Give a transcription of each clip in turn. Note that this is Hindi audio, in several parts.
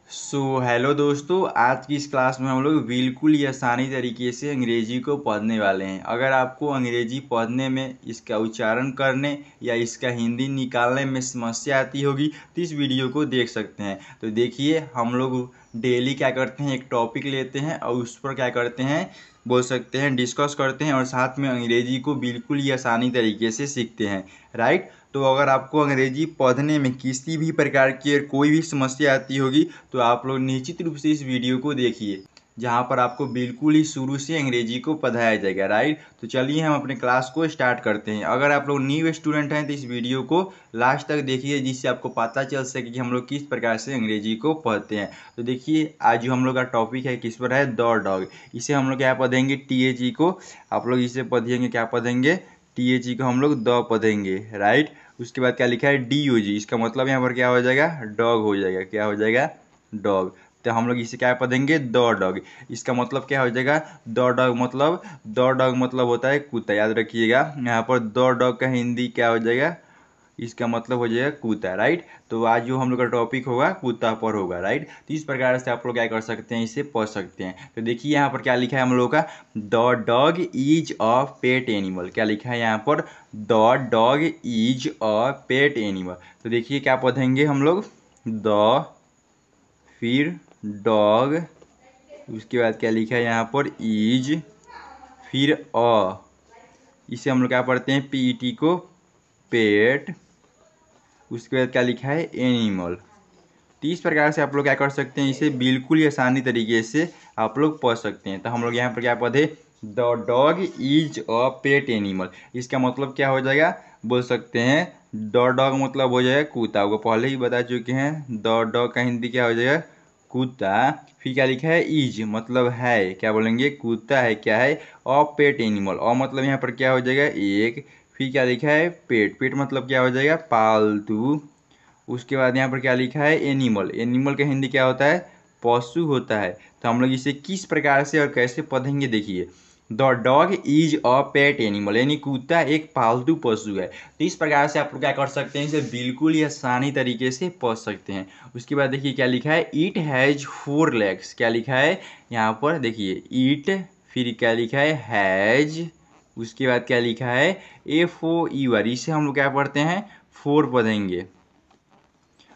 हेलो दोस्तों, आज की इस क्लास में हम लोग बिल्कुल ही आसानी तरीके से अंग्रेजी को पढ़ने वाले हैं। अगर आपको अंग्रेजी पढ़ने में इसका उच्चारण करने या इसका हिंदी निकालने में समस्या आती होगी तो इस वीडियो को देख सकते हैं। तो देखिए, हम लोग डेली क्या करते हैं, एक टॉपिक लेते हैं और उस पर क्या करते हैं, बोल सकते हैं डिस्कस करते हैं और साथ में अंग्रेजी को बिल्कुल ही आसानी तरीके से सीखते हैं। राइट। तो अगर आपको अंग्रेजी पढ़ने में किसी भी प्रकार की कोई भी समस्या आती होगी तो आप लोग निश्चित रूप से इस वीडियो को देखिए, जहाँ पर आपको बिल्कुल ही शुरू से अंग्रेजी को पढ़ाया जाएगा। राइट। तो चलिए हम अपने क्लास को स्टार्ट करते हैं। अगर आप लोग न्यू स्टूडेंट हैं तो इस वीडियो को लास्ट तक देखिए, जिससे आपको पता चल सके कि हम लोग किस प्रकार से अंग्रेजी को पढ़ते हैं। तो देखिए, आज जो हम लोग का टॉपिक है किस पर है, द डॉग। इसे हम लोग क्या पढ़ेंगे, TH को। आप लोग इसे पढ़ेंगे, क्या पढ़ेंगे, TH को हम लोग द पढ़ेंगे। राइट। उसके बाद क्या लिखा है, DOG। इसका मतलब यहाँ पर क्या हो जाएगा, डॉग हो जाएगा। क्या हो जाएगा, डॉग। तो हम लोग इसे क्या पढ़ेंगे, द डॉग। इसका मतलब क्या हो जाएगा, द डॉग मतलब होता है कुत्ता। याद रखिएगा, यहाँ पर द डॉग का हिंदी क्या हो जाएगा, इसका मतलब हो जाएगा कुत्ता। राइट। तो आज जो हम लोग का टॉपिक होगा कुत्ता पर होगा। राइट। तो इस प्रकार से आप लोग क्या कर सकते हैं, इसे पढ़ सकते हैं। तो देखिए यहाँ पर क्या लिखा है हम लोग का, the dog is a pet animal. क्या लिखा है यहाँ पर, the dog is a pet animal. तो देखिए क्या पढ़ेंगे हम लोग, द, फिर डॉग, उसके बाद क्या लिखा है यहाँ पर, इज, फिर अ। इसे हम लोग क्या पढ़ते हैं, PET को, पेट। उसके बाद क्या लिखा है, एनिमल। तो इस प्रकार से आप लोग क्या कर सकते हैं, इसे बिल्कुल ही आसानी तरीके से आप लोग पढ़ सकते हैं। तो हम लोग यहाँ पर क्या पढ़े, the dog is a pet animal. इसका मतलब क्या हो जाएगा, बोल सकते हैं द डॉग मतलब हो जाएगा कुत्ता। आपको पहले ही बता चुके हैं, द डॉग का हिंदी क्या हो जाएगा, कुत्ता। फिर क्या लिखा है, इज मतलब है, क्या बोलेंगे, कुत्ता है, क्या है, अ पेट एनिमल। अ मतलब यहाँ पर क्या हो जाएगा, एक। फिर क्या लिखा है, पेट। पेट मतलब क्या हो जाएगा, पालतू। उसके बाद यहाँ पर क्या लिखा है, एनिमल। एनिमल का हिंदी क्या होता है, पशु होता है। तो हम लोग इसे किस प्रकार से और कैसे पढ़ेंगे, देखिए, the dog is a pet animal, यानी कुत्ता एक पालतू पशु है। तो इस प्रकार से आप लोग क्या कर सकते हैं, इसे बिल्कुल ही आसानी तरीके से पढ़ सकते हैं। उसके बाद देखिए क्या लिखा है, इट हैज़ 4 legs। क्या लिखा है यहाँ पर, देखिए, इट, फिर क्या लिखा है, हैज़। उसके बाद क्या लिखा है, FOUR। इसे हम लोग क्या पढ़ते हैं, 4 पढ़ेंगे।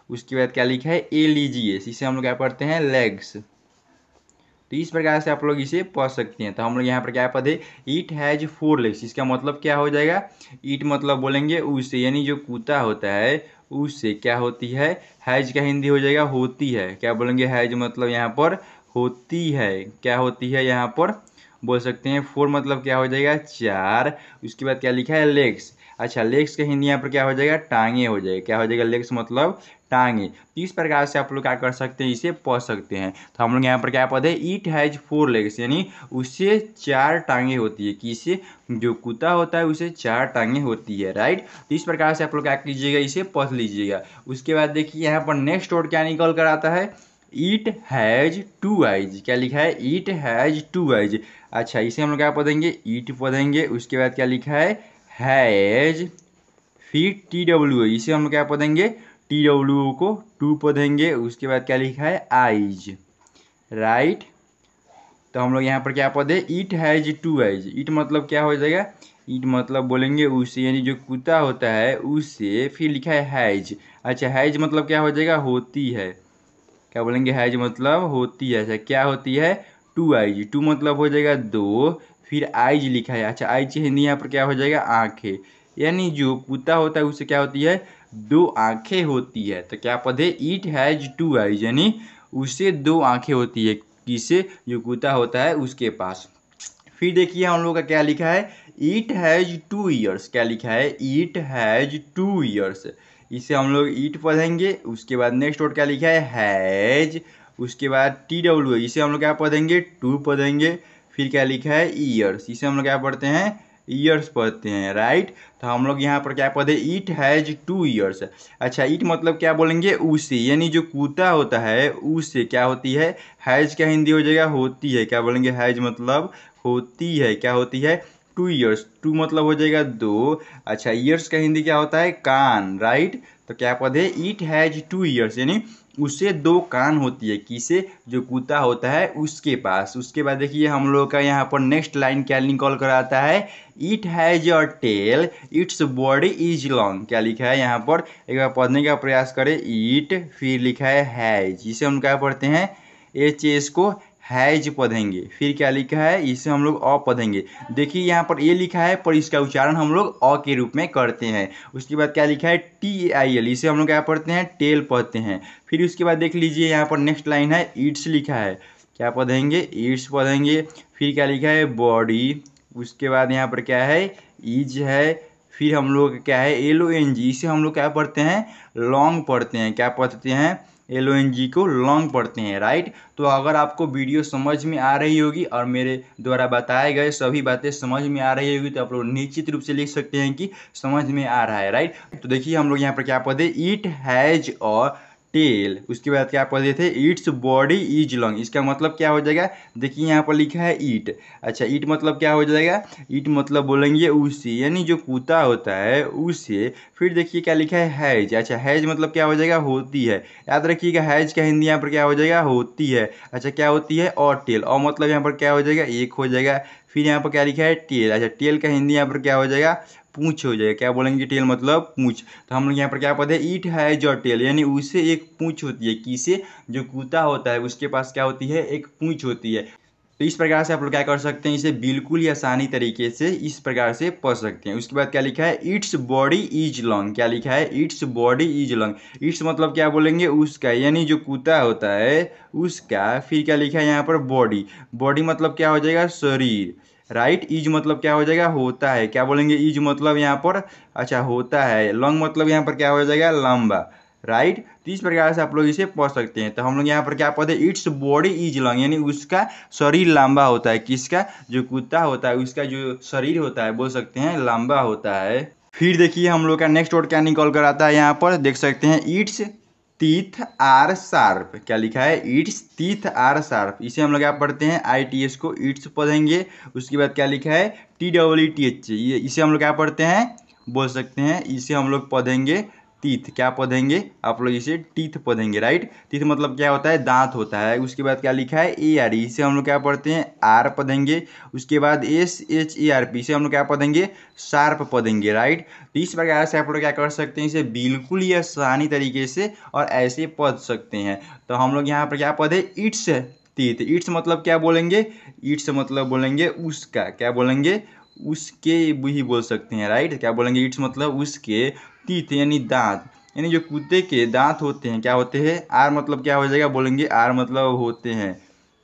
उसके बाद क्या लिखा है, LEGS। इसे हम लोग क्या पढ़ते हैं, लेग्स। तो इस प्रकार से आप लोग इसे पढ़ सकते हैं। तो हम लोग यहाँ पर क्या पढ़े, इट हैज 4 legs। इसका मतलब क्या हो जाएगा, इट मतलब बोलेंगे उससे, यानी जो कुत्ता होता है उससे क्या होती है, हैज का हिंदी हो जाएगा होती है। क्या बोलेंगे, हैज मतलब यहाँ पर होती है। क्या होती है यहाँ पर, बोल सकते हैं 4 मतलब क्या हो जाएगा, 4। उसके बाद क्या लिखा है, लेग्स। अच्छा, लेग्स का हिंदी यहाँ पर क्या हो जाएगा, टांगे हो जाएगा। क्या हो जाएगा, लेग्स मतलब टांगे। तो इस प्रकार से आप लोग क्या कर सकते हैं, इसे पढ़ सकते हैं। तो हम लोग यहाँ पर क्या पढ़े, इट हैज 4 legs, यानी उससे 4 टांगे होती है। किसे, जो कुत्ता होता है उसे 4 टांगे होती है। राइट। तो इस प्रकार से आप लोग क्या कीजिएगा, इसे पढ़ लीजिएगा। उसके बाद देखिए यहाँ पर नेक्स्ट वर्ड क्या निकल कर आता है, इट हैज 2 eyes। क्या लिखा है, इट हैज 2 eyes। अच्छा, इसे हम लोग क्या पढ़ेंगे, ईट पढ़ेंगे। उसके बाद क्या लिखा है, हैज, फिर TWO। इसे हम लोग क्या पढ़ेंगे, TWO को 2 पढ़ेंगे। उसके बाद क्या लिखा है, आइज। राइट। तो हम लोग यहाँ पर क्या पढ़े, इट हैज 2 eyes। इट मतलब क्या हो जाएगा, इट मतलब बोलेंगे उससे, यानी जो कुत्ता होता है उससे। फिर लिखा है हैज। अच्छा, हैज मतलब क्या हो जाएगा, होती है। क्या बोलेंगे, हैज मतलब होती है। अच्छा, क्या होती है, 2 eyes। 2 मतलब हो जाएगा 2। फिर आइज लिखा है। अच्छा, आइज हिंदी यहाँ पर क्या हो जाएगा, आंखें। यानी जो कुत्ता होता है उससे क्या होती है, 2 आंखें होती है। तो क्या पढ़े, इट हैज 2 eyes, यानी उससे 2 आंखें होती है। किसे, जो कुत्ता होता है उसके पास। फिर देखिए हम लोग का क्या लिखा है, इट हैज 2 ears। क्या लिखा है, इट हैज 2 ears। इसे हम लोग ईट पढ़ेंगे। उसके बाद नेक्स्ट वर्ड क्या लिखा है, हैज। उसके बाद TWO। इसे हम लोग क्या पढ़ेंगे, 2 पढ़ेंगे। फिर क्या लिखा है, ईयर्स। इसे हम लोग क्या पढ़ते हैं, ईयर्स पढ़ते हैं। राइट। तो हम लोग यहाँ पर क्या पढ़े, इट हैज 2 ears। अच्छा, इट मतलब क्या बोलेंगे, उससे, यानी जो कुत्ता होता है उससे क्या होती है, हैज का हिंदी हो जाएगा होती है। क्या बोलेंगे, हैज मतलब होती है। क्या होती है, 2 ears। 2 मतलब हो जाएगा 2। अच्छा, ईयर्स का हिंदी क्या होता है, कान। राइट। तो क्या पद है, इट हैज 2 ईयर्स, यानी उसे 2 कान होती है। किसे, जो कुत्ता होता है उसके पास। उसके बाद देखिए हम लोग का यहाँ पर नेक्स्ट लाइन क्या निकल कर आता है, it has a tail, its body is long. क्या लिखा है यहाँ पर, एक बार पढ़ने का प्रयास करें। इट, फिर लिखा है हैज, इसे हम क्या पढ़ते हैं, एच एस को हैज पढ़ेंगे। फिर क्या लिखा है, इसे हम लोग अ पढ़ेंगे। देखिए यहाँ पर ये लिखा है पर इसका उच्चारण हम लोग अ के रूप में करते हैं। उसके बाद क्या लिखा है, टी आई एल, इसे हम लोग क्या पढ़ते हैं, टेल पढ़ते हैं। फिर उसके बाद देख लीजिए यहाँ पर नेक्स्ट लाइन है, ईट्स लिखा है, क्या पढ़ेंगे, ईट्स पढ़ेंगे। फिर क्या लिखा है, बॉडी। उसके बाद यहाँ पर क्या है, इज है। फिर हम लोग क्या है, एल ओ एन जी, इसे हम लोग क्या पढ़ते हैं, लॉन्ग पढ़ते हैं। क्या पढ़ते हैं, एल ओ एन जी को लॉन्ग पढ़ते हैं, राइट। तो अगर आपको वीडियो समझ में आ रही होगी और मेरे द्वारा बताए गए सभी बातें समझ में आ रही होगी तो आप लोग निश्चित रूप से लिख सकते हैं कि समझ में आ रहा है, राइट। तो देखिए हम लोग यहाँ पर क्या पढ़े, इट हैज अ टेल। उसके बाद क्या पढ़े थे, इट्स बॉडी इज लॉन्ग। इसका मतलब क्या हो जाएगा, देखिए यहाँ पर लिखा है ईट। अच्छा, ईट मतलब क्या हो जाएगा, ईट मतलब बोलेंगे उसे, यानी जो कुत्ता होता है उसे। फिर देखिए क्या लिखा है, हैज। अच्छा, हैज मतलब क्या हो जाएगा, होती है। याद रखिएगा हैज का हिंदी यहाँ पर क्या हो जाएगा, होती है। अच्छा, क्या होती है, और टेल, और मतलब यहाँ पर क्या हो जाएगा, एक हो जाएगा। फिर यहाँ पर क्या लिखा है, टेल। अच्छा, टेल का हिंदी यहाँ पर क्या हो जाएगा, पूंछ हो जाएगा। क्या बोलेंगे, टेल मतलब पूंछ। तो हम लोग यहाँ पर क्या पढ़े, ईट हैज अ टेल, यानी उसे एक पूंछ होती है। किसे, जो कुत्ता होता है उसके पास क्या होती है, एक पूंछ होती है। तो इस प्रकार से आप लोग क्या कर सकते हैं, इसे बिल्कुल ही आसानी तरीके से इस प्रकार से पढ़ सकते हैं। उसके बाद क्या लिखा है, इट्स बॉडी इज लॉन्ग। क्या लिखा है, it's body is long. It's मतलब क्या बोलेंगे, उसका, यानी जो कुत्ता होता है उसका। फिर क्या लिखा है यहाँ पर, बॉडी। बॉडी मतलब क्या हो जाएगा, शरीर, राइट। इज मतलब क्या हो जाएगा, होता है। क्या बोलेंगे, इज मतलब यहाँ पर, अच्छा, होता है। लॉन्ग मतलब यहाँ पर क्या हो जाएगा, लंबा, राइट। तो इस प्रकार से आप लोग इसे पढ़ सकते हैं। तो हम लोग यहाँ पर क्या पढ़े, इट्स बॉडी इज लॉन्ग, यानी उसका शरीर लंबा होता है। किसका, जो कुत्ता होता है उसका जो शरीर होता है बोल सकते हैं लंबा होता है। फिर देखिए हम लोग का नेक्स्ट वर्ड क्या निकल कर आता है, यहाँ पर देख सकते हैं, इट्स टीथ आर शार्प। क्या लिखा है, इट्स टीथ आर शार्प। इसे हम लोग क्या पढ़ते हैं, आई टी एस को इट्स पढ़ेंगे। उसके बाद क्या लिखा है, टी डब्ल्यू टी एच, ये इसे हम लोग क्या पढ़ते हैं, बोल सकते हैं, इसे हम लोग पढ़ेंगे टीथ। क्या पढ़ेंगे, आप लोग इसे टीथ पढ़ेंगे, राइट। टीथ मतलब क्या होता है, दांत होता है। उसके बाद क्या लिखा है, ए आर, इसे हम लोग क्या पढ़ते हैं, आर पढ़ेंगे। उसके बाद S H A R P, इसे हम लोग क्या पढ़ेंगे, शार्प पढ़ेंगे, राइट। तो इस प्रकार से आप लोग क्या कर सकते हैं, इसे बिल्कुल ही आसानी तरीके से और ऐसे पढ़ सकते हैं। तो हम लोग यहाँ पर क्या पढ़े, इट्स टीथ। इट्स मतलब क्या बोलेंगे, इट्स मतलब बोलेंगे उसका। क्या बोलेंगे, उसके भी बोल सकते हैं, राइट। क्या बोलेंगे, इट्स मतलब उसके, टीथ यानी दांत, यानी जो कुत्ते के दांत होते हैं क्या होते हैं। आर मतलब क्या हो जाएगा, बोलेंगे आर मतलब होते हैं।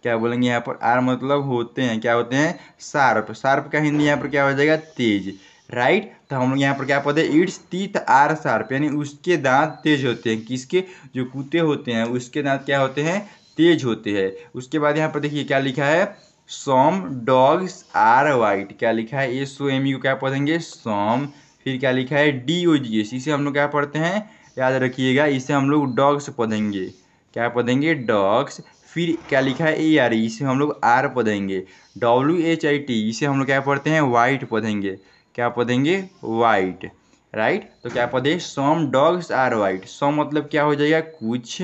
क्या बोलेंगे यहाँ पर, आर मतलब होते हैं, क्या होते हैं, शार्प। शार्प का हिंदी यहाँ पर क्या हो जाएगा, तेज, राइट। तो हम लोग यहाँ पर क्या पढ़े, इट्स टीथ आर शार्प, यानी उसके दांत तेज होते हैं। किसके, जो कुत्ते होते हैं उसके दांत क्या होते हैं, तेज होते हैं। उसके बाद यहाँ पर देखिए क्या लिखा है, सॉम डॉग्स आर वाइट। क्या लिखा है, एस ओ एम यू, क्या पढ़ेंगे, सॉम। फिर क्या लिखा है, डी ओ जी एस, इसे हम लोग क्या पढ़ते हैं, याद रखिएगा, इसे हम लोग डॉग्स पढ़ेंगे। क्या पढ़ेंगे, डॉग्स। फिर क्या लिखा है, ए आर, इसे हम लोग आर पढ़ेंगे। डब्ल्यू एच आई टी, इसे हम लोग क्या पढ़ते हैं, वाइट पढ़ेंगे। क्या पढ़ेंगे, वाइट, राइट। तो क्या पढ़े, सम डॉग्स आर वाइट। सम मतलब क्या हो जाएगा, कुछ,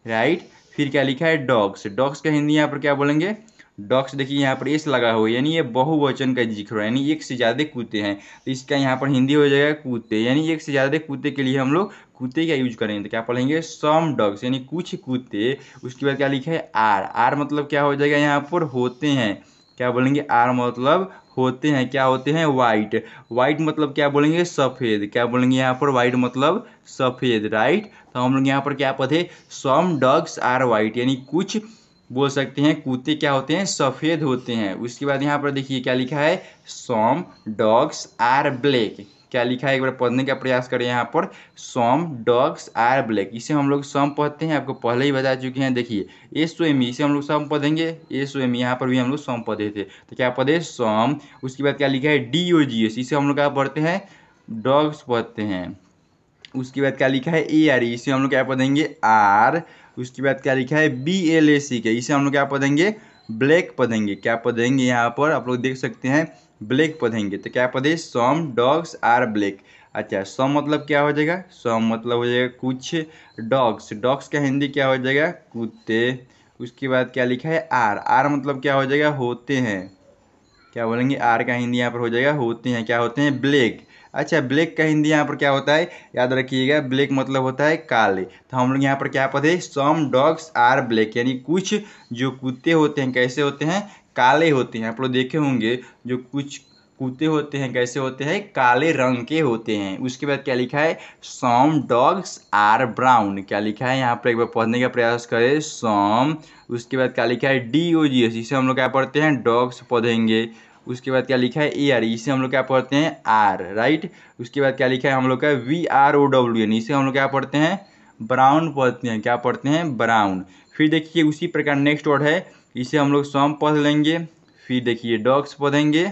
राइट। फिर क्या लिखा है, डॉग्स। डॉग्स का हिंदी यहाँ पर क्या बोलेंगे, डॉग्स। देखिए यहाँ पर एस लगा हुआ है, यानी ये बहुवचन का जिक्र है, यानी एक से ज़्यादा कुत्ते हैं। तो इसका यहाँ पर हिंदी हो जाएगा कुत्ते, यानी एक से ज़्यादा कुत्ते के लिए हम लोग कुत्ते का यूज करेंगे। तो क्या पढ़ेंगे, सम डॉग्स, यानी कुछ कुत्ते। उसके बाद क्या लिखा है, आर। आर मतलब क्या हो जाएगा, यहाँ पर होते हैं। क्या बोलेंगे, आर मतलब होते हैं। क्या होते हैं, वाइट। वाइट मतलब क्या बोलेंगे, सफ़ेद। क्या बोलेंगे यहाँ पर, वाइट मतलब सफ़ेद, राइट। तो हम लोग यहाँ पर क्या पढ़े, सम डॉग्स आर वाइट, यानी कुछ बोल सकते हैं कुत्ते क्या होते हैं, सफ़ेद होते हैं। उसके बाद यहाँ पर देखिए क्या लिखा है, सम डॉग्स आर ब्लैक। क्या लिखा है, एक बार पढ़ने का प्रयास करें यहाँ पर, सम डॉग्स आर ब्लैक। इसे हम लोग सम पढ़ते हैं, आपको पहले ही बता चुके हैं। देखिए एस ओ एम, इसे हम लोग सम पढ़ेंगे। एस ओ एम यहाँ पर भी हम लोग सम पढ़े थे, तो क्या पढ़े, सम। उसके बाद क्या लिखा है, डी ओ जी एस, इसे हम लोग क्या पढ़ते हैं, डॉग्स पढ़ते हैं। उसके बाद क्या लिखा है, ए आर, इसे हम लोग क्या पढ़ेंगे, आर। उसके बाद क्या लिखा है, बी एल ए सी के, इसे हम लोग क्या पढ़ेंगे, ब्लैक पढ़ेंगे। क्या पढ़ेंगे, यहाँ पर आप लोग देख सकते हैं, ब्लैक पढ़ेंगे। तो क्या पढ़े, सम डॉग्स आर ब्लैक। अच्छा सम मतलब क्या हो जाएगा, सम मतलब हो जाएगा कुछ। डॉग्स, डॉग्स का हिंदी क्या हो जाएगा, कुत्ते। उसके बाद क्या लिखा है, आर, आर मतलब क्या हो जाएगा, होते हैं। क्या बोलेंगे, आर का हिंदी यहाँ पर हो जाएगा होते हैं, क्या होते हैं, ब्लैक। अच्छा ब्लैक का हिंदी यहाँ पर क्या होता है, याद रखिएगा, ब्लैक मतलब होता है काले। तो हम लोग यहाँ पर क्या पढ़े, सम डॉग्स आर ब्लैक, यानी कुछ जो कुत्ते होते हैं कैसे होते हैं, काले होते हैं। आप लोग देखे होंगे जो कुछ कुत्ते होते हैं कैसे होते हैं, काले रंग के होते हैं। उसके बाद क्या लिखा है, सम डॉग्स आर ब्राउन, क्या लिखा है यहाँ पर एक बार पढ़ने का प्रयास करें, सम। उसके बाद क्या लिखा है, DOGS, इसे हम लोग क्या पढ़ते हैं, डॉग्स पढ़ेंगे। उसके बाद क्या लिखा है, AR, इसे हम लोग क्या पढ़ते हैं, आर, राइट। उसके बाद क्या लिखा है हम लोग का BROWN, इसे हम लोग क्या पढ़ते हैं, ब्राउन पढ़ते हैं, क्या पढ़ते हैं, ब्राउन। फिर देखिए उसी प्रकार नेक्स्ट वर्ड है, इसे हम लोग सम पढ़ लेंगे। फिर देखिए डॉग्स पढ़ेंगे,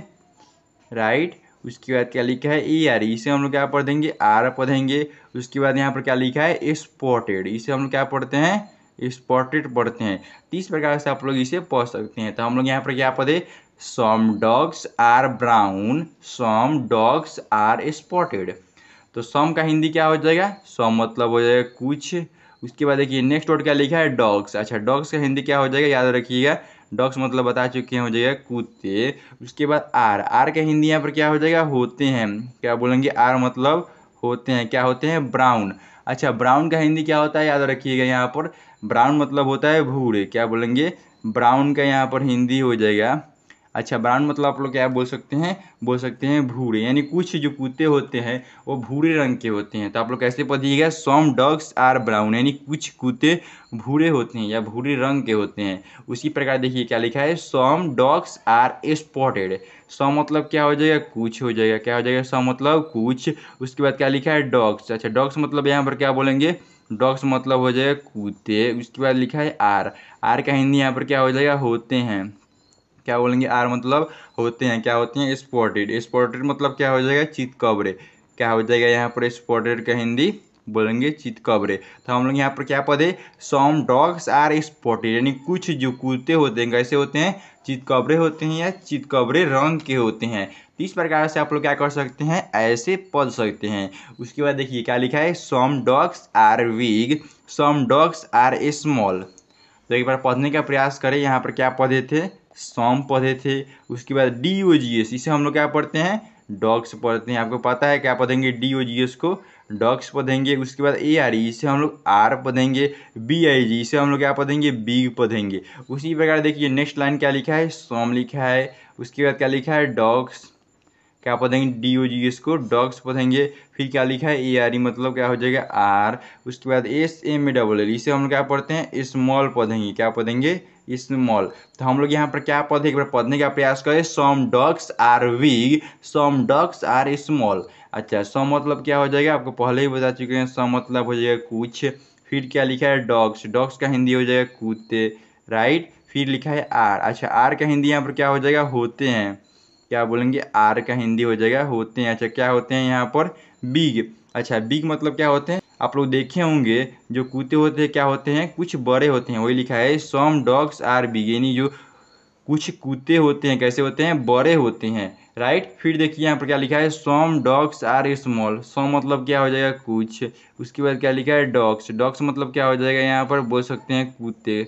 राइट। उसके बाद क्या लिखा है, AR, इसे हम लोग क्या पढ़ देंगे, आर पढ़ेंगे। उसके बाद यहाँ पर क्या लिखा है, स्पॉटेड, इसे हम लोग क्या पढ़ते हैं, स्पॉटेड पढ़ते हैं। तो इस प्रकार से आप लोग इसे पढ़ सकते हैं। तो हम लोग यहाँ पर क्या पढ़े, some dogs are brown, some dogs are spotted. तो सम का हिंदी क्या हो जाएगा, सम मतलब हो जाएगा कुछ। उसके बाद देखिए नेक्स्ट वर्ड क्या लिखा है, डॉग्स। अच्छा डॉग्स का हिंदी क्या हो जाएगा, याद रखिएगा, डॉग्स मतलब बता चुके हैं, हो जाएगा कुत्ते। उसके बाद आर, आर का हिंदी यहाँ पर क्या हो जाएगा, होते हैं, क्या बोलेंगे, आर मतलब होते हैं, क्या होते हैं, ब्राउन। अच्छा ब्राउन का हिंदी क्या होता है, याद रखिएगा, यहाँ पर ब्राउन मतलब होता है भूरे, क्या बोलेंगे, ब्राउन का यहाँ पर हिंदी हो जाएगा। अच्छा ब्राउन मतलब आप लोग क्या बोल सकते हैं, बोल सकते हैं भूरे, यानी कुछ जो कुत्ते होते हैं वो भूरे रंग के होते हैं। तो आप लोग कैसे पढ़िएगा, सम डॉग्स आर ब्राउन, यानी कुछ कुत्ते भूरे होते हैं या भूरे रंग के होते हैं। उसी प्रकार देखिए क्या लिखा है, सम डॉग्स आर स्पॉटेड, सम मतलब क्या हो जाएगा, कुछ हो जाएगा, क्या हो जाएगा, सम मतलब कुछ। उसके बाद क्या लिखा है, डॉग्स। अच्छा डॉग्स मतलब यहाँ पर क्या बोलेंगे, डॉग्स मतलब हो जाएगा कुत्ते। उसके बाद लिखा है आर, आर का हिंदी यहाँ पर क्या हो जाएगा, होते हैं, क्या बोलेंगे, आर मतलब होते हैं, क्या होते हैं, स्पॉटेड, स्पॉटेड मतलब क्या हो जाएगा, चितकबरे, क्या हो जाएगा यहाँ पर स्पॉटेड का हिंदी बोलेंगे चितकबरे। तो हम लोग यहाँ पर क्या पढ़े, सम डॉग्स आर स्पॉटेड, यानी कुछ जो कुत्ते होते हैं कैसे होते हैं, चितकबरे होते हैं या चितकबरे रंग के होते हैं। तो इस प्रकार से आप लोग क्या कर सकते हैं, ऐसे पढ़ सकते हैं। उसके बाद देखिए क्या लिखा है, some dogs are big, some dogs are small. तो एक बार पढ़ने का प्रयास करें, यहाँ पर क्या पढ़े थे, सम पढ़े थे। उसके बाद DOGS, इसे हम लोग क्या पढ़ते हैं, डॉग्स पढ़ते हैं। आपको पता है क्या पढ़ेंगे, DOGS को डॉग्स पढ़ेंगे। उसके बाद ARE, इसे हम लोग आर पढ़ेंगे। BIG, इसे हम लोग क्या पढ़ेंगे, बिग पढ़ेंगे। उसी प्रकार देखिए नेक्स्ट लाइन क्या लिखा है, सम लिखा है। उसके बाद क्या लिखा है, डॉग्स, क्या पढ़ेंगे, DOGS को डॉग्स पढ़ेंगे। फिर क्या लिखा है, ARE मतलब क्या हो जाएगा, आर। उसके बाद SMALL, इसे हम लोग क्या पढ़ते हैं, स्मॉल पढ़ेंगे, क्या पढ़ेंगे, स्मॉल। तो हम लोग यहाँ पर क्या पढ़े, एक बार पढ़ने का प्रयास करें, some dogs are big, some dogs are small. अच्छा सम मतलब क्या हो जाएगा, आपको पहले ही बता चुके हैं, सम मतलब हो जाएगा कुछ। फिर क्या लिखा है, डॉग्स, डॉग्स का हिंदी हो जाएगा कुत्ते, राइट। फिर लिखा है आर, अच्छा आर का हिंदी यहाँ पर क्या हो जाएगा, होते हैं, क्या बोलेंगे, आर का हिंदी हो जाएगा होते हैं। अच्छा क्या होते हैं यहाँ पर, बिग। अच्छा बिग मतलब क्या होते हैं, आप लोग देखे होंगे जो कुत्ते होते हैं क्या होते हैं, कुछ बड़े होते हैं, वही लिखा है सम डॉग्स आर बिग, यानी जो कुछ कुत्ते होते हैं कैसे होते हैं, बड़े होते हैं, राइट। फिर देखिए यहाँ पर क्या लिखा है, सम डॉग्स आर स्मॉल, सम मतलब क्या हो जाएगा, कुछ। उसके बाद क्या लिखा है, डॉग्स, डॉग्स मतलब क्या हो जाएगा, यहाँ पर बोल सकते हैं कुत्ते,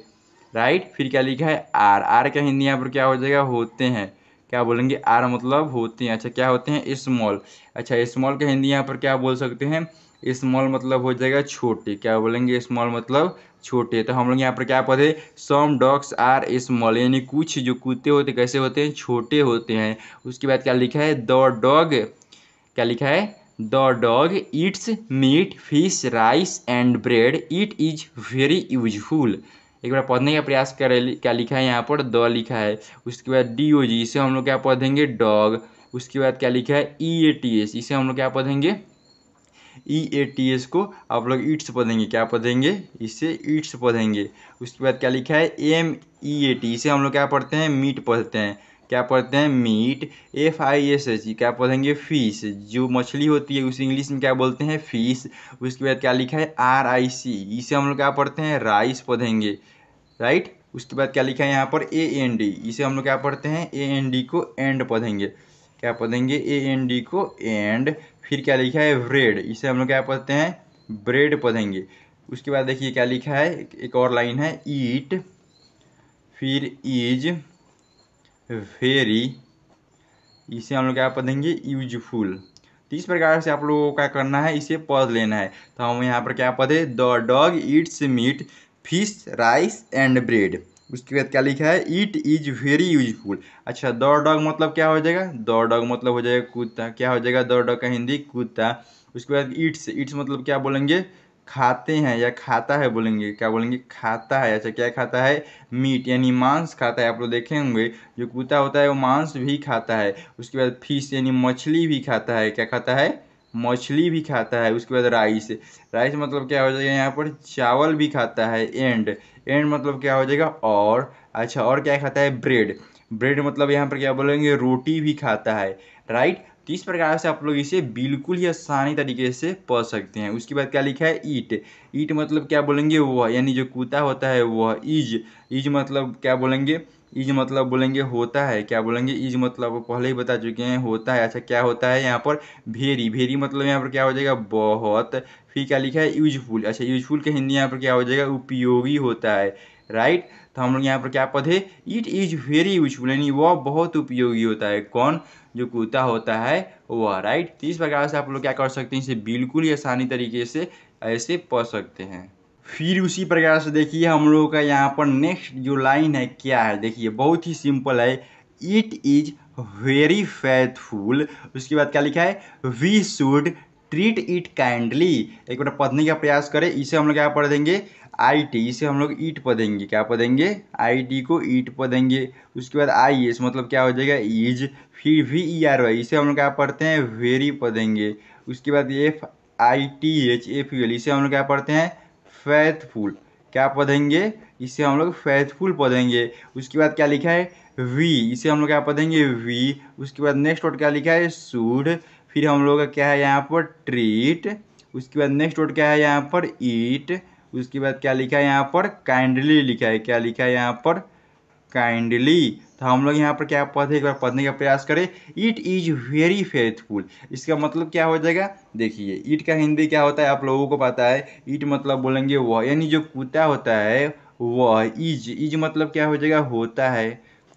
राइट। फिर क्या लिखा है, आर, आर का हिंदी यहाँ पर क्या हो जाएगा, होते हैं, क्या बोलेंगे, आर मतलब होते हैं। अच्छा क्या होते हैं, स्मॉल। अच्छा स्मॉल का हिंदी यहाँ पर क्या बोल सकते हैं, स्मॉल मतलब हो जाएगा छोटे, क्या बोलेंगे, स्मॉल मतलब छोटे। तो हम लोग यहाँ पर क्या पढ़े, सम डॉग्स आर स्मॉल, यानी कुछ जो कुत्ते होते कैसे होते हैं, छोटे होते हैं। उसके बाद क्या लिखा है, द डॉग, क्या लिखा है, the dog Yeats meat fish rice and bread, it is very useful. एक बार पढ़ने का प्रयास करें, क्या लिखा है यहाँ पर, द लिखा है। उसके बाद DOG, इसे हम लोग क्या पढ़ेंगे, डॉग। उसके बाद क्या लिखा है, EATS, इसे हम लोग क्या पढ़ेंगे, EATS को आप लोग ईट्स पढ़ेंगे, क्या पढ़ेंगे, इसे ईट्स पढ़ेंगे। उसके बाद क्या लिखा है, MEAT, इसे हम लोग क्या पढ़ते हैं, मीट पढ़ते हैं, क्या पढ़ते हैं, मीट। FISH, क्या पढ़ेंगे, फिश, जो मछली होती है उसे इंग्लिश में क्या बोलते हैं, फिश। उसके बाद क्या लिखा है, RIC, इसे हम लोग क्या पढ़ते हैं, राइस पढ़ेंगे, राइट। उसके बाद क्या लिखा है यहाँ पर, AND, इसे हम लोग क्या पढ़ते हैं, AND को एंड पढ़ेंगे, क्या पढ़ेंगे, AND को एंड। फिर क्या लिखा है ब्रेड, इसे हम लोग क्या पढ़ते हैं ब्रेड पढ़ेंगे। उसके बाद देखिए क्या लिखा है, एक और लाइन है ईट, फिर इज वेरी, इसे हम लोग क्या पढ़ेंगे यूजफुल। तो इस प्रकार से आप लोगों को क्या करना है, इसे पढ़ लेना है। तो हम यहाँ पर क्या पढ़े, the dog Yeats meat fish rice and bread. उसके बाद क्या लिखा है, ईट इज वेरी यूजफुल। अच्छा द डॉग मतलब क्या हो जाएगा, द डॉग मतलब हो जाएगा कुत्ता, क्या हो जाएगा द डॉग का हिंदी कुत्ता। उसके बाद ईट्स, ईट्स मतलब क्या बोलेंगे खाते हैं या खाता है बोलेंगे, क्या बोलेंगे खाता है। अच्छा क्या खाता है, मीट यानी मांस खाता है। आप लोग देखे होंगे जो कुत्ता होता है वो मांस भी खाता है। उसके बाद फिश यानी मछली भी खाता है, क्या खाता है मछली भी खाता है। उसके बाद राइस, राइस मतलब क्या हो जाएगा यहाँ पर चावल भी खाता है। एंड, एंड मतलब क्या हो जाएगा और। अच्छा और क्या खाता है ब्रेड, ब्रेड मतलब यहाँ पर क्या बोलेंगे रोटी भी खाता है, राइट। तो इस प्रकार से आप लोग इसे बिल्कुल ही आसानी तरीके से पढ़ सकते हैं। उसके बाद क्या लिखा है ईट, ईट मतलब क्या बोलेंगे वह, यानी जो कुत्ता होता है वह। इज मतलब क्या बोलेंगे, इज मतलब बोलेंगे होता है, क्या बोलेंगे इज मतलब पहले ही बता चुके हैं होता है। अच्छा क्या होता है यहाँ पर वेरी, वेरी मतलब यहाँ पर क्या हो जाएगा बहुत। फिर क्या लिखा है यूजफुल, अच्छा यूजफुल का हिंदी यहाँ पर क्या हो जाएगा उपयोगी होता है, राइट। तो हम लोग यहाँ पर क्या पढ़े, इट इज वेरी यूजफुल यानी वह बहुत उपयोगी होता है। कौन, जो कुत्ता होता है वह, राइट। तो इस प्रकार से आप लोग क्या कर सकते हैं, इसे बिल्कुल ही आसानी तरीके से ऐसे पढ़ सकते हैं। फिर उसी प्रकार से देखिए हम लोगों का यहाँ पर नेक्स्ट जो लाइन है क्या है, देखिए बहुत ही सिंपल है, इट इज वेरी फेथफुल। उसके बाद क्या लिखा है, we should treat it kindly. एक बार पढ़ने का प्रयास करें, इसे हम लोग क्या पढ़ देंगे आई टी, इसे हम लोग ईट पढ़ेंगे, क्या पढ़ेंगे आई टी को ईट पढ़ेंगे। उसके बाद आई एस मतलब क्या हो जाएगा इज, फिर वी ई आर वाई, इसे हम लोग क्या पढ़ते हैं वेरी पढ़ेंगे। उसके बाद F I T H F U L, इसे हम लोग क्या पढ़ते हैं फैथफुल, क्या पढ़ेंगे इसे हम लोग फैथफुल पढ़ेंगे। उसके बाद क्या लिखा है वी, इसे हम लोग क्या पढ़ेंगे वी। उसके बाद नेक्स्ट वर्ड क्या लिखा है शुड, फिर हम लोग का क्या है यहाँ पर ट्रीट। उसके बाद नेक्स्ट वर्ड क्या है यहाँ पर ईट। उसके बाद क्या लिखा है यहाँ पर काइंडली लिखा है, क्या लिखा है यहाँ पर काइंडली। तो हम लोग यहाँ पर क्या पढ़े, एक बार पढ़ने का प्रयास करें, इट इज वेरी फेथफुल। इसका मतलब क्या हो जाएगा, देखिए ईट का हिंदी क्या होता है आप लोगों को पता है, ईट मतलब बोलेंगे वह, यानी जो कुत्ता होता है वह। इज मतलब क्या हो जाएगा होता है,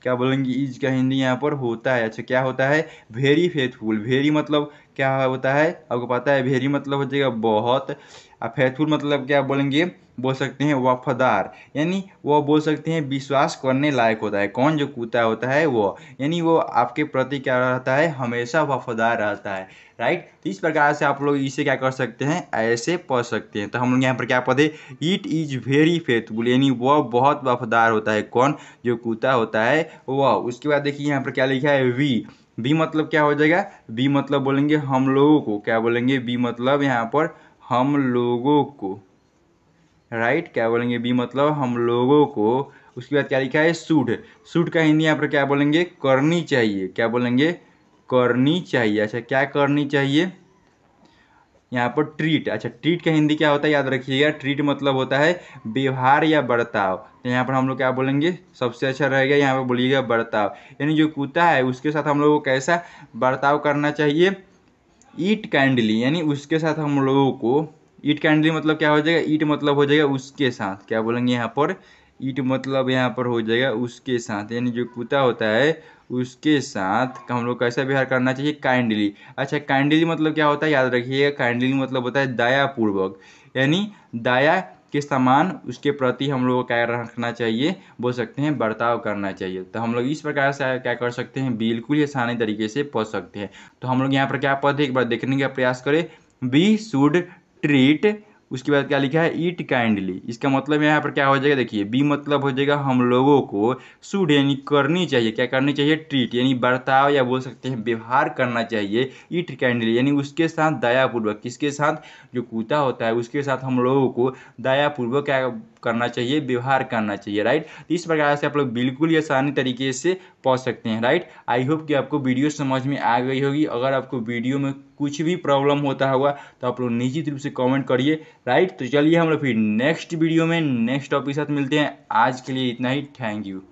क्या बोलेंगे इज का हिंदी यहाँ पर होता है। अच्छा क्या होता है वेरी फेथफुल, वेरी मतलब क्या होता है आपको पता है, वेरी मतलब हो जाएगा बहुत। और फेथफुल मतलब क्या बोलेंगे, बोल सकते हैं वफादार, यानी वो बोल सकते हैं विश्वास करने लायक होता है। कौन, जो कुत्ता होता है वो, यानी वो आपके प्रति क्या रहता है हमेशा वफादार रहता है, राइट। तो इस प्रकार से आप लोग इसे क्या कर सकते हैं ऐसे पढ़ सकते हैं। तो हम लोग यहाँ पर क्या पढ़े, इट इज वेरी फेथफुल यानी वह बहुत वफादार होता है। कौन, जो कुत्ता होता है वह। उसके बाद देखिए यहाँ पर क्या लिखा है वी, बी मतलब क्या हो जाएगा, बी मतलब बोलेंगे हम लोगों को, क्या बोलेंगे बी मतलब यहाँ पर हम लोगों को, राइट। क्या बोलेंगे बी मतलब हम लोगों को। उसके बाद क्या लिखा है शुड, शुड का हिंदी यहाँ पर क्या बोलेंगे करनी चाहिए, क्या बोलेंगे करनी चाहिए। अच्छा क्या करनी चाहिए, यहाँ पर ट्रीट। अच्छा ट्रीट का हिंदी क्या होता है याद रखिएगा, ट्रीट मतलब होता है व्यवहार या बर्ताव। तो यहाँ पर हम लोग क्या बोलेंगे सबसे अच्छा रहेगा यहाँ पर बोलिएगा बर्ताव, यानी जो कुत्ता है उसके साथ हम लोगों को कैसा बर्ताव करना चाहिए, ईट काइंडली, यानी उसके साथ हम लोगों को। ईट काइंडली मतलब क्या हो जाएगा, ईट मतलब हो जाएगा उसके साथ, क्या बोलेंगे यहाँ पर ईट मतलब यहाँ पर हो जाएगा उसके साथ, यानी जो कुत्ता होता है उसके साथ हम लोग कैसा व्यवहार करना चाहिए काइंडली। अच्छा काइंडली मतलब क्या होता है याद रखिएगा, काइंडली मतलब होता है दयापूर्वक, यानी दया के समान उसके प्रति हम लोग को क्या रखना चाहिए, बोल सकते हैं बर्ताव करना चाहिए। तो हम लोग इस प्रकार से क्या कर सकते हैं बिल्कुल ही आसानी तरीके से पढ़ सकते हैं। तो हम लोग यहाँ पर क्या पढ़े, एक बार देखने का प्रयास करें, वी शुड ट्रीट, उसके बाद क्या लिखा है ईट काइंडली। इसका मतलब यहाँ पर क्या हो जाएगा, देखिए बी मतलब हो जाएगा हम लोगों को, शुड यानी करनी चाहिए, क्या करनी चाहिए ट्रीट यानी बर्ताव या बोल सकते हैं व्यवहार करना चाहिए, ईट काइंडली यानी उसके साथ दयापूर्वक, किसके साथ, जो कुत्ता होता है उसके साथ हम लोगों को दयापूर्वक क्या करना चाहिए व्यवहार करना चाहिए, राइट। तो इस प्रकार से आप लोग बिल्कुल ही आसानी तरीके से पढ़ सकते हैं, राइट। आई होप कि आपको वीडियो समझ में आ गई होगी। अगर आपको वीडियो में कुछ भी प्रॉब्लम होता होगा तो आप लोग निश्चित रूप से कमेंट करिए, राइट। तो चलिए हम लोग फिर नेक्स्ट वीडियो में नेक्स्ट टॉपिक के साथ मिलते हैं। आज के लिए इतना ही, थैंक यू।